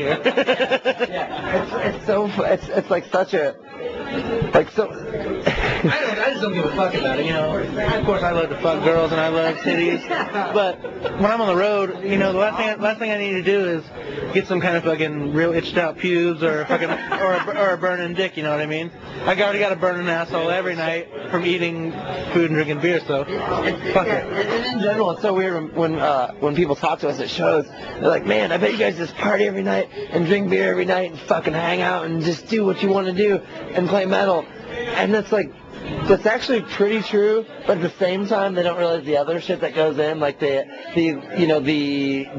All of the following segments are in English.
here. It's like such a, like so. I just don't give a fuck about it, you know. Of course, I love to fuck girls and I love titties, but when I'm on the road, you know, the last thing I need to do is get some kind of fucking real itched out pubes or fucking or a burning dick, you know what I mean? I already got a burning asshole every night from eating food and drinking beer, so fuck it. And in general, it's so weird when people talk to us at shows. They're like, man, I bet you guys just party every night and drink beer every night and fucking hang out and just do what you want to do and play metal. And that's like, that's actually pretty true, but at the same time, they don't realize the other shit that goes in, like the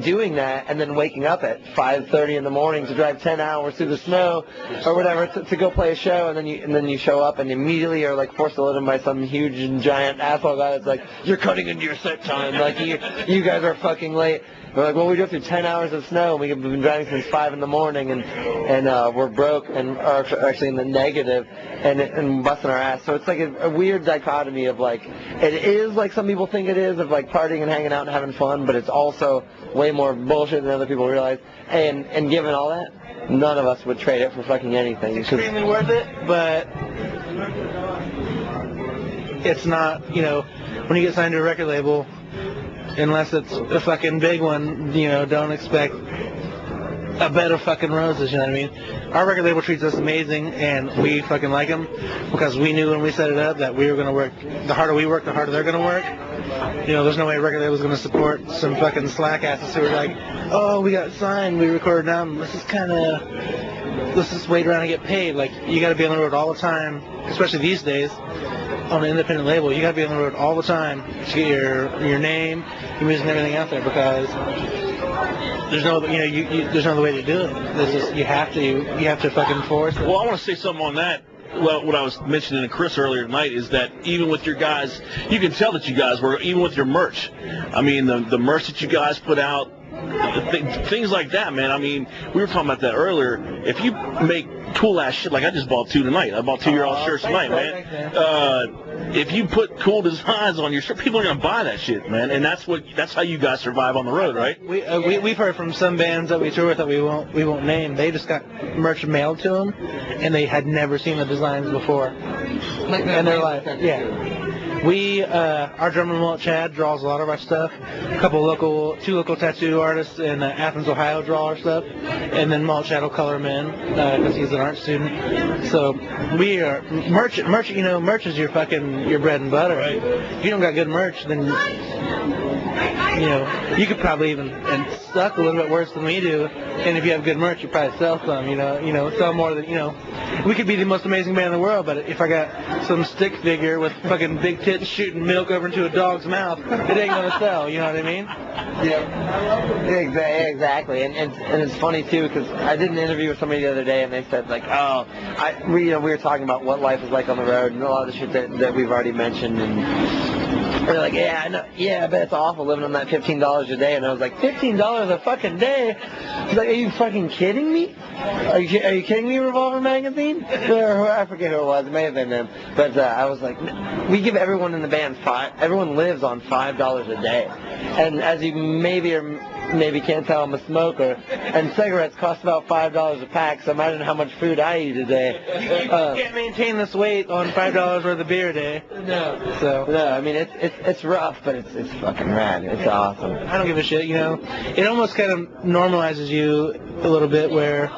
doing that and then waking up at 5:30 in the morning to drive 10 hours through the snow or whatever to go play a show, and then you show up and immediately are like forced to let in by some huge and giant asshole guy that's like, you're cutting into your set time, like you guys are fucking late. We're like, well, we drove through 10 hours of snow, and we've been driving since 5 in the morning, and we're broke and are actually in the negative and busting our ass. So it's like a weird dichotomy of like, it is like some people think it is, of like partying and hanging out and having fun, but it's also way more bullshit than other people realize. And given all that, none of us would trade it for fucking anything. It's extremely worth it, but it's not, you know, when you get signed to a record label, unless it's a fucking big one, you know, don't expect a bed of fucking roses, you know what I mean? Our record label treats us amazing, and we fucking like them because we knew when we set it up that we were going to work. The harder we work, the harder they're going to work. You know, there's no way a record label is going to support some fucking slack asses who are like, oh, we got signed, we recorded an album, let's just wait around and get paid. Like, you got to be on the road all the time, especially these days. On an independent label, you gotta be on the road all the time to get your name, your music, and everything out there, because there's no, you know, there's no other way to do it. There's just, you have to fucking force it. Well, I want to say something on that. Well, what I was mentioning to Chris earlier tonight is that even with your guys, you can tell that you guys were, even with your merch. I mean, the merch that you guys put out, things like that, man. I mean, we were talking about that earlier. If you make cool ass shit, like I just bought 2 tonight. I bought 2 year-old shirts tonight, man. If you put cool designs on your shirt, people are gonna buy that shit, man. And that's how you guys survive on the road, right? We've heard from some bands that we tour with that we won't name. They just got merch mailed to them, and they had never seen the designs before. And they're like, yeah. Our drummer Mullet Chad draws a lot of our stuff. Two local tattoo artists in Athens, Ohio draw our stuff, and then Mullet Chad will color them in because he's an art student. So we are merch. You know, merch is your bread and butter. Right. If you don't got good merch, then you know you could probably even suck a little bit worse than we do. And if you have good merch, you probably sell some. You know, sell more than, you know. We could be the most amazing band in the world, but if I got some stick figure with fucking big tits shooting milk over into a dog's mouth, it ain't gonna sell. You know what I mean? Yeah. Exactly. And it's funny too, because I did an interview with somebody the other day, and they said like, oh, we were talking about what life is like on the road and a lot of the shit that we've already mentioned, and they're like, yeah, I know, yeah, I bet it's awful living on that $15 a day. And I was like, $15 a fucking day? He's like, are you fucking kidding me? Are you kidding me, Revolver Magazine? Or I forget who it was. It may have been them. But I was like, we give everyone in the band everyone lives on $5 a day. And as you maybe can't tell, I'm a smoker, and cigarettes cost about $5 a pack, so imagine how much food I eat a day. You can't maintain this weight on $5 worth of beer a day. No. So no, I mean it's rough, but it's fucking rad. It's awesome. I don't give a shit, you know. It almost kind of normalizes you a little bit where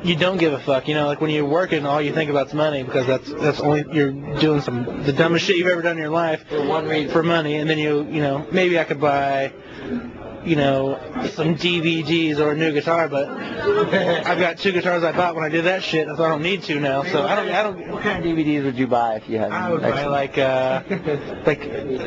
you don't give a fuck, you know, like when you're working, all you think about is money, because that's only, you're doing the dumbest shit you've ever done in your life for money, and then you know, maybe I could buy, you know, some DVDs or a new guitar, but I've got 2 guitars I bought when I did that shit, so I don't need to now. So I don't. What kind of DVDs would you buy if you had? I would buy like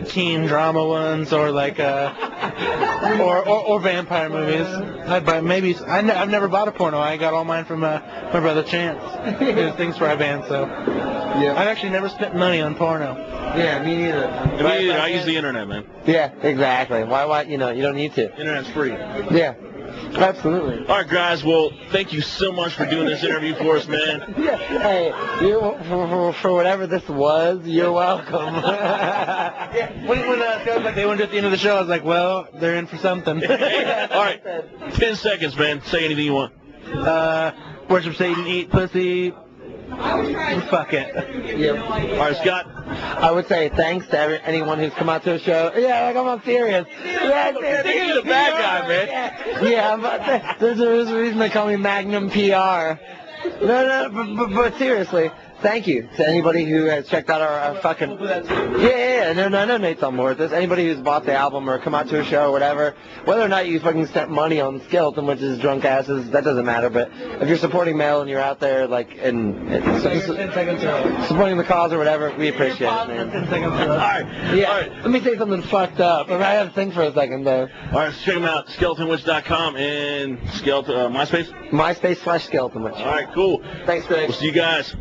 teen drama ones, or like or vampire movies. I'd buy maybe. I've never bought a porno. I got all mine from my brother Chance. He does things for our band, so yeah. I've actually never spent money on porno. Yeah, me neither. I use the internet, man. Yeah, exactly. Why? You know, you don't need to. Internet's free. Yeah, absolutely. All right, guys. Well, thank you so much for doing this interview for us, man. Yeah. Hey, for whatever this was, you're welcome. Yeah. When feels like they went at the end of the show, I was like, well, they're in for something. All right. 10 seconds, man. Say anything you want. Worship Satan, eat pussy. Fuck it. Yep. All right, Scott. I would say thanks to anyone who's come out to the show. Yeah, like I'm not serious. Yeah, You're the bad guy, man. Yeah, but there's a reason they call me Magnum PR. No, but seriously, thank you to anybody who has checked out our fucking... Yeah, no, I know Nate's on board with this. Anybody who's bought the album or come out to a show or whatever, whether or not you fucking spent money on Skeletonwitch's drunk asses, that doesn't matter, but if you're supporting Mel and you're out there, like, supporting the cause or whatever, we appreciate it, man. All right. Yeah, All right. let me say something fucked up. I have to think for a second, though. All right, so check them out, skeletonwitch.com and MySpace. MySpace/Skeletonwitch. All right, cool. Thanks, Greg. We'll see you guys.